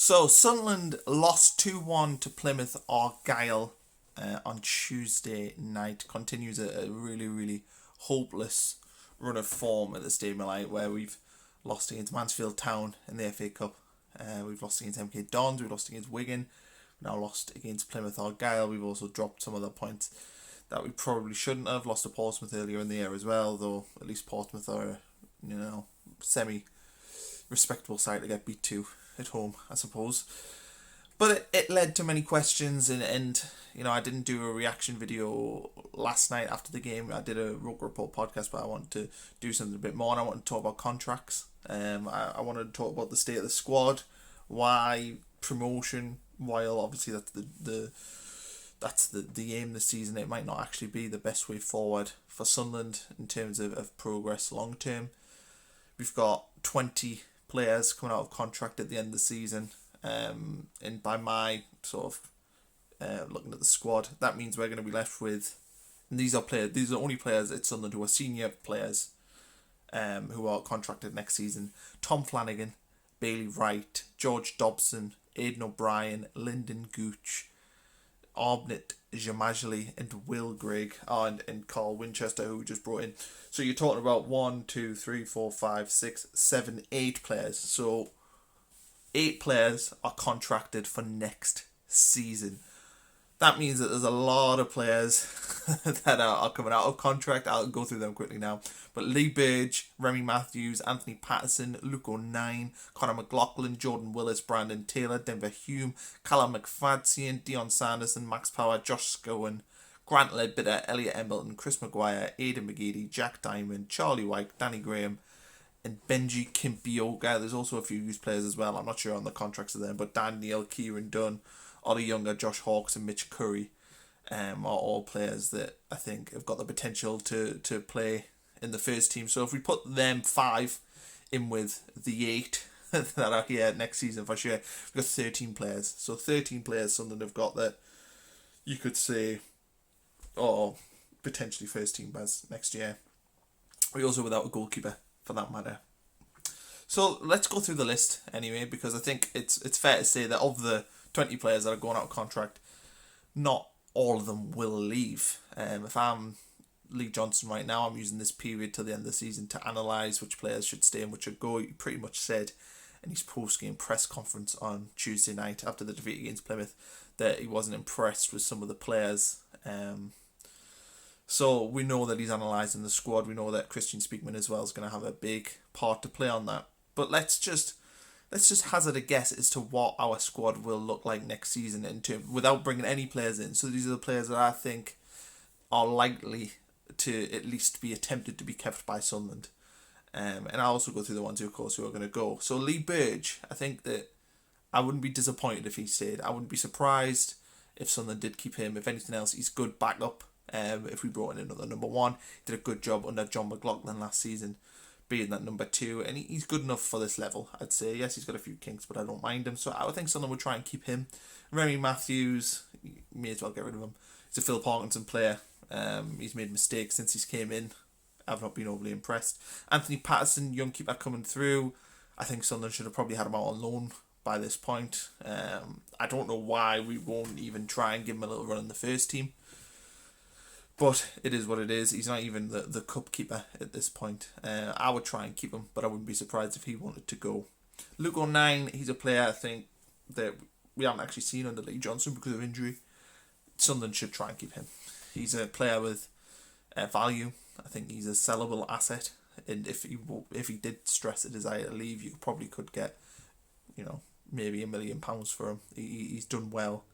So Sunderland lost 2-1 to Plymouth Argyle on Tuesday night. Continues a really, really hopeless run of form at the Stadium of Light, where we've lost against Mansfield Town in the FA Cup. We've lost against MK Dons. We've lost against Wigan. We've now lost against Plymouth Argyle. We've also dropped some other points that we probably shouldn't have. Lost to Portsmouth earlier in the year as well, though at least Portsmouth are semi-respectable side to get beat to at home, I suppose. But it led to many questions, and I didn't do a reaction video last night after the game. I did a Rogue Report podcast, but I wanted to do something a bit more, and I wanted to talk about contracts. I wanted to talk about the state of the squad, why promotion, while obviously that's the aim this season. It might not actually be the best way forward for Sunderland in terms of progress long term. We've got 20 players coming out of contract at the end of the season. And by my sort of looking at the squad, that means we're going to be left with, and these are only players at Sunderland who are senior players, who are contracted next season. Tom Flanagan, Bailey Wright, George Dobson, Aidan O'Brien, Lyndon Gooch, Arbnett Jamajali, and Will Grigg, and Carl Winchester, who we just brought in. So you're talking about 1, 2, 3, 4, 5, 6, 7, 8 players. So 8 players are contracted for next season. That means that there's a lot of players that are coming out of contract. I'll go through them quickly now. But Lee Burge, Remy Matthews, Anthony Patterson, Luke O'Nien, Conor McLaughlin, Jordan Willis, Brandon Taylor, Denver Hume, Callum McFadzean, Dion Sanderson, Max Power, Josh Scowen, Grant Ledbetter, Elliot Embleton, Chris Maguire, Aidan McGeady, Jack Diamond, Charlie White, Danny Graham, and Benji Kimpioga. There's also a few youth players as well. I'm not sure on the contracts of them, but Dan Neal, Kieran Dunn, Ollie Younger, Josh Hawkes, and Mitch Curry are all players that I think have got the potential to play in the first team. So if we put them 5 in with the 8 that are here next season for sure, we've got 13 players. So 13 players Sunderland have got that you could say, or potentially first team players next year. We're also without a goalkeeper, for that matter. So let's go through the list anyway, because I think it's fair to say that of the 20 players that are going out of contract, not all of them will leave. If I'm Lee Johnson right now, I'm using this period till the end of the season to analyse which players should stay and which should go. He pretty much said in his post-game press conference on Tuesday night after the defeat against Plymouth that he wasn't impressed with some of the players. So we know that he's analysing the squad. We know that Christian Speakman as well is going to have a big part to play on that. But let's just hazard a guess as to what our squad will look like next season without bringing any players in. So these are the players that I think are likely to at least be attempted to be kept by Sunderland. And I'll also go through the ones who are going to go. So Lee Burge, I think that I wouldn't be disappointed if he stayed. I wouldn't be surprised if Sunderland did keep him. If anything else, he's good backup. If we brought in another number 1, he did a good job under John McLaughlin last season, being that number 2, and he's good enough for this level, I'd say. Yes, he's got a few kinks, but I don't mind him, so I would think Sunderland would try and keep him. Remy Matthews, you may as well get rid of him. He's a Phil Parkinson player. He's made mistakes since he's came in. I've not been overly impressed. Anthony Patterson, young keeper coming through. I think Sunderland should have probably had him out on loan by this point. I don't know why we won't even try and give him a little run in the first team. But it is what it is. He's not even the cup keeper at this point. I would try and keep him, but I wouldn't be surprised if he wanted to go. Luke O'Nien, he's a player I think that we haven't actually seen under Lee Johnson because of injury. Sunderland should try and keep him. He's a player with value. I think he's a sellable asset. And if he did stress a desire to leave, you probably could get, maybe £1 million for him. He's done well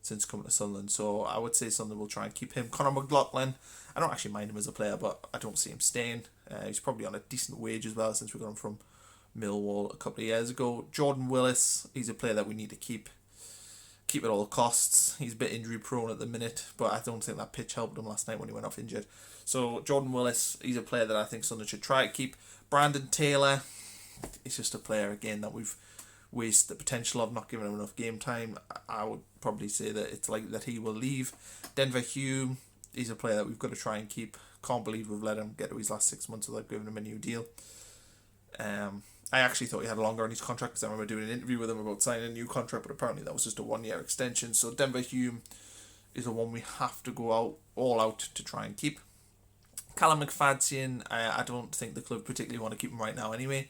since coming to Sunderland, so I would say Sunderland will try and keep him. Conor McLaughlin, I don't actually mind him as a player, but I don't see him staying. He's probably on a decent wage as well since we got him from Millwall a couple of years ago. Jordan Willis, he's a player that we need to keep at all costs. He's a bit injury prone at the minute, but I don't think that pitch helped him last night when he went off injured. So Jordan Willis, he's a player that I think Sunderland should try to keep. Brandon Taylor, he's just a player again that we've wasted the potential of, not giving him enough game time. I would probably say that it's likely that he will leave. Denver Hume, he's a player that we've got to try and keep. Can't believe we've let him get to his last 6 months without giving him a new deal. I actually thought he had longer on his contract because I remember doing an interview with him about signing a new contract, but apparently that was just a 1-year extension. So Denver Hume is the one we have to go out all out to try and keep. Callum McFadzean, I don't think the club particularly want to keep him right now anyway.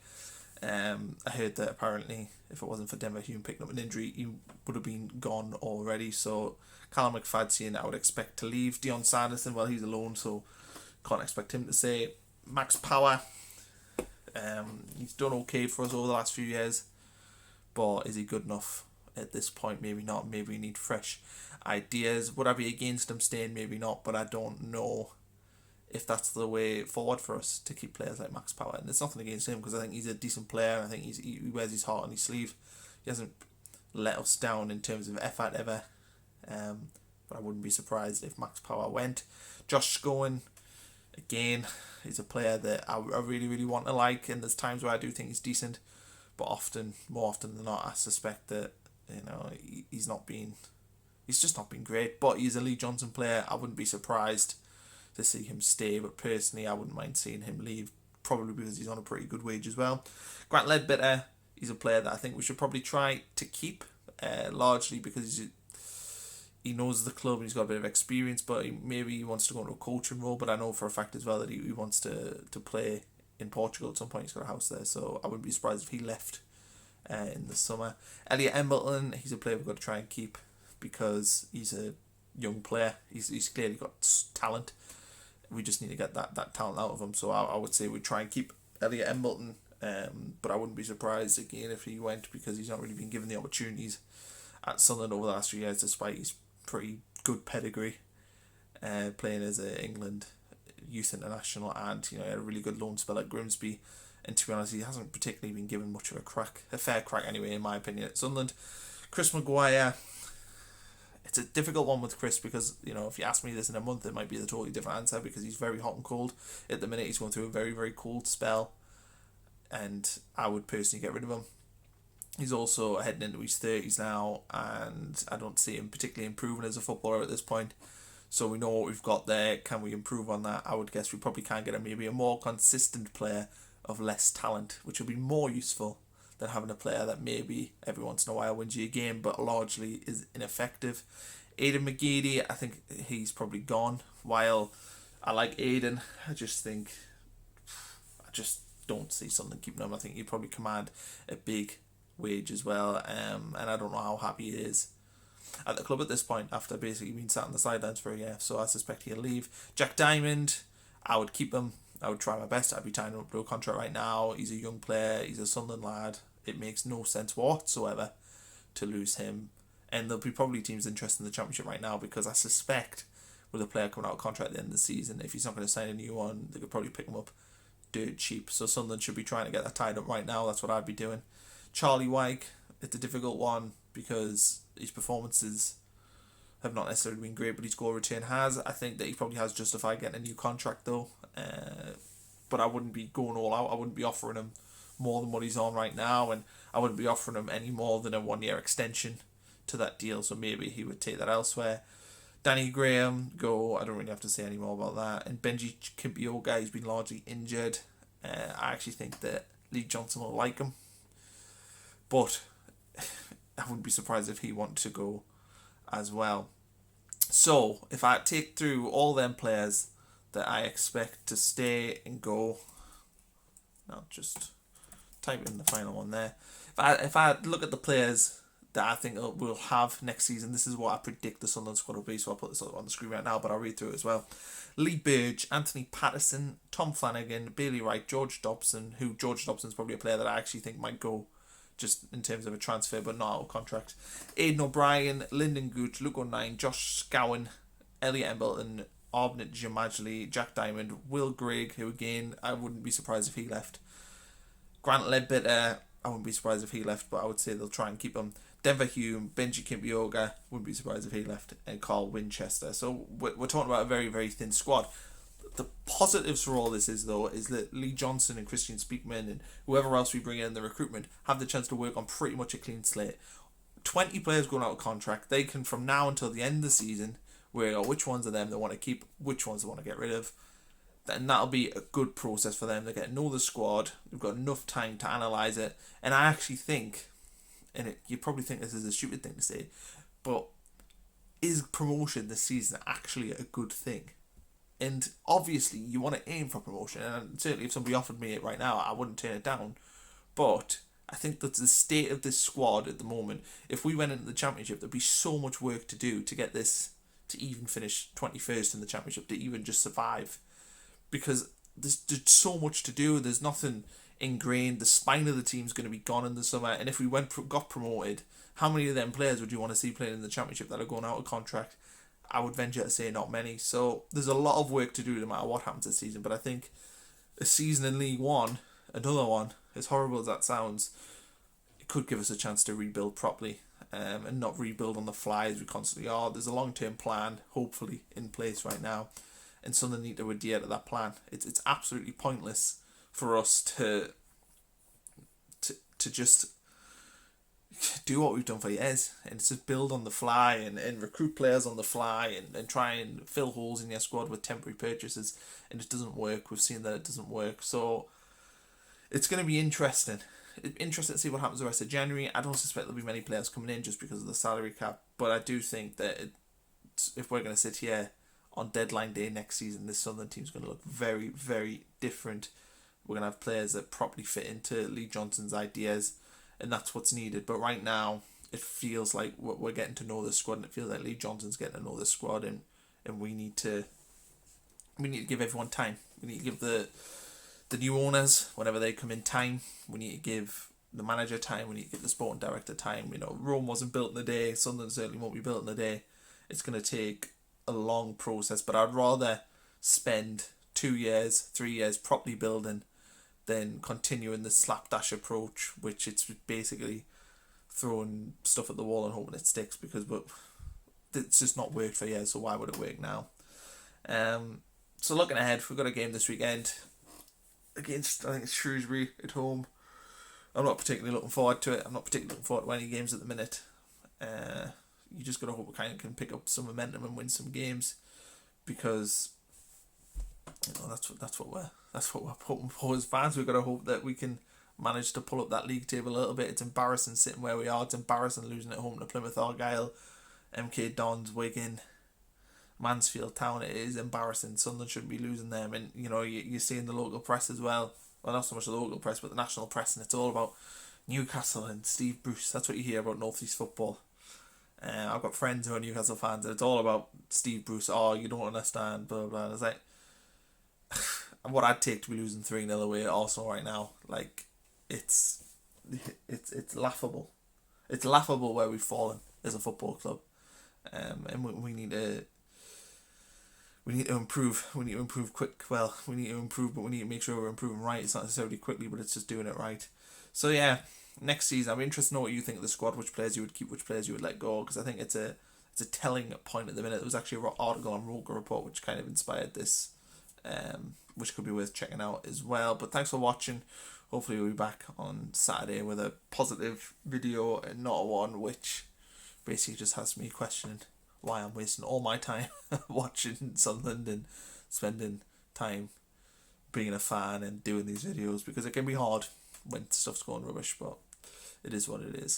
I heard that apparently if it wasn't for Denver Hume picking up an injury, he would have been gone already. So Callum McFadzean, I would expect to leave. Dion Sanderson, well, he's alone, so can't expect him to say. Max Power, he's done okay for us over the last few years, but is he good enough at this point? Maybe not. Maybe we need fresh ideas. Would I be against him staying? Maybe not, but I don't know if that's the way forward for us to keep players like Max Power. And there's nothing against him because I think he's a decent player. I think he wears his heart on his sleeve. He hasn't let us down in terms of effort ever. But I wouldn't be surprised if Max Power went. Josh Scowen, again, he's a player that I really, really want to like, and there's times where I do think he's decent, but more often than not, I suspect that he's just not been great. But he's a Lee Johnson player. I wouldn't be surprised to see him stay, but personally I wouldn't mind seeing him leave, probably because he's on a pretty good wage as well. Grant Ledbetter, he's a player that I think we should probably try to keep, largely because he knows the club and he's got a bit of experience, but maybe he wants to go into a coaching role. But I know for a fact as well that he wants to play in Portugal at some point. He's got a house there, so I wouldn't be surprised if he left in the summer. Elliot Embleton, he's a player we've got to try and keep because he's a young player. He's clearly got talent. We just need to get that talent out of him. So I would say we'd try and keep Elliot Embleton, but I wouldn't be surprised again if he went because he's not really been given the opportunities at Sunderland over the last few years, despite his pretty good pedigree, playing as an England youth international, and he had a really good loan spell at Grimsby. And to be honest, he hasn't particularly been given much of a fair crack anyway, in my opinion, at Sunderland. Chris Maguire, it's a difficult one with Chris because, if you ask me this in a month, it might be a totally different answer because he's very hot and cold. At the minute, he's going through a very, very cold spell, and I would personally get rid of him. He's also heading into his 30s now, and I don't see him particularly improving as a footballer at this point. So we know what we've got there. Can we improve on that? I would guess we probably can get maybe a more consistent player of less talent, which will be more useful than having a player that maybe every once in a while wins you a game, but largely is ineffective. Aidan McGeady, I think he's probably gone. While I like Aidan, I just don't see something keeping him. I think he'd probably command a big wage as well, and I don't know how happy he is at the club at this point after basically being sat on the sidelines for a year, so I suspect he'll leave. Jack Diamond, I would keep him. I would try my best. I'd be tying him up to a contract right now. He's a young player, he's a Sunderland lad. It makes no sense whatsoever to lose him, and there'll be probably teams interested in the Championship right now because I suspect with a player coming out of contract at the end of the season, if he's not going to sign a new one, they could probably pick him up dirt cheap. So Sunderland should be trying to get that tied up right now. That's what I'd be doing. Charlie Wyke, it's a difficult one because his performances have not necessarily been great, but his goal return has. I think that he probably has justified getting a new contract though, but I wouldn't be going all out. I wouldn't be offering him more than what he's on right now, and I wouldn't be offering him any more than a 1-year extension to that deal, so maybe he would take that elsewhere. Danny Graham, go. I don't really have to say any more about that. And Benji Kimpioga, he's been largely injured. I actually think that Lee Johnson will like him, but I wouldn't be surprised if he wanted to go as well. So if I take through all them players that I expect to stay and go, I'll just type in the final one there. If I look at the players that I think we'll have next season, this is what I predict the Sunderland squad will be, so I'll put this on the screen right now, but I'll read through it as well. Lee Burge, Anthony Patterson, Tom Flanagan, Bailey Wright, George Dobson, who George Dobson's probably a player that I actually think might go just in terms of a transfer, but not out of contract. Aidan O'Brien, Lyndon Gooch, Luke O'Nien, Josh Scowen, Elliot Embleton, Arbnett Jamajli, Jack Diamond, Will Grigg, who again, I wouldn't be surprised if he left. Grant Ledbetter, I wouldn't be surprised if he left, but I would say they'll try and keep him. Denver Hume, Benji Kimpioga, wouldn't be surprised if he left, and Carl Winchester. So we're talking about a very, very thin squad. The positives for all this is that Lee Johnson and Christian Speakman and whoever else we bring in the recruitment have the chance to work on pretty much a clean slate. 20 players going out of contract. They can, from now until the end of the season, work out which ones of them they want to keep, which ones they want to get rid of. And that'll be a good process for them. They get to know the squad. They've got enough time to analyse it. And I actually think, you probably think this is a stupid thing to say, but is promotion this season actually a good thing? And obviously you want to aim for promotion, and certainly if somebody offered me it right now, I wouldn't turn it down. But I think that the state of this squad at the moment, if we went into the Championship, there'd be so much work to do to get this to even finish 21st in the Championship, to even just survive. Because there's so much to do. There's nothing ingrained. The spine of the team's going to be gone in the summer. And if we got promoted, how many of them players would you want to see playing in the Championship that are going out of contract? I would venture to say not many. So there's a lot of work to do no matter what happens this season. But I think a season in League One, another one, as horrible as that sounds, it could give us a chance to rebuild properly, and not rebuild on the fly as we constantly are. There's a long-term plan, hopefully, in place right now, and Sunderland need to adhere to that plan. It's absolutely pointless for us to just do what we've done for years and just build on the fly and recruit players on the fly and try and fill holes in your squad with temporary purchases, and it doesn't work. We've seen that it doesn't work. So it's going to be interesting to see what happens the rest of January. I don't suspect there'll be many players coming in just because of the salary cap, but I do think that if we're going to sit here on deadline day next season, this Sunderland team's going to look very, very different. We're going to have players that properly fit into Lee Johnson's ideas, and that's what's needed. But right now, it feels like we're getting to know the squad, and it feels like Lee Johnson's getting to know the squad, and we need to give everyone time. We need to give the new owners, whenever they come in, time. We need to give the manager time. We need to give the sporting director time. Rome wasn't built in a day. Sunderland certainly won't be built in a day. It's going to take a long process, but I'd rather spend 2 years, 3 years properly building than continuing the slapdash approach, which it's basically throwing stuff at the wall and hoping it sticks, because it's just not worked for years, so why would it work now? So looking ahead, we've got a game this weekend against, I think it's Shrewsbury at home. I'm not particularly looking forward to it. I'm not particularly looking forward to any games at the minute. You just got to hope we kind of can pick up some momentum and win some games, because that's what we're hoping for as fans. We've got to hope that we can manage to pull up that league table a little bit. It's embarrassing sitting where we are. It's embarrassing losing at home to Plymouth Argyle, MK Dons, Wigan, Mansfield Town. It is embarrassing. Sunderland shouldn't be losing them. And you see in the local press as well, not so much the local press, but the national press, and it's all about Newcastle and Steve Bruce. That's what you hear about North East football. I've got friends who are Newcastle fans, and it's all about Steve Bruce. Oh, you don't understand, blah blah. And it's like, what I'd take to be losing 3-0 away at Arsenal right now, like, it's laughable. It's laughable where we've fallen as a football club, and we need to improve. We need to improve quick. Well, we need to improve, but we need to make sure we're improving right. It's not necessarily quickly, but it's just doing it right. So yeah, next season, I'm interested to know what you think of the squad, which players you would keep, which players you would let go, because I think it's a telling point at the minute. There was actually an article on Roker Report which kind of inspired this, which could be worth checking out as well. But thanks for watching. Hopefully we'll be back on Saturday with a positive video and not one which basically just has me questioning why I'm wasting all my time watching Sunderland and spending time being a fan and doing these videos, because it can be hard when stuff's going rubbish, but it is what it is.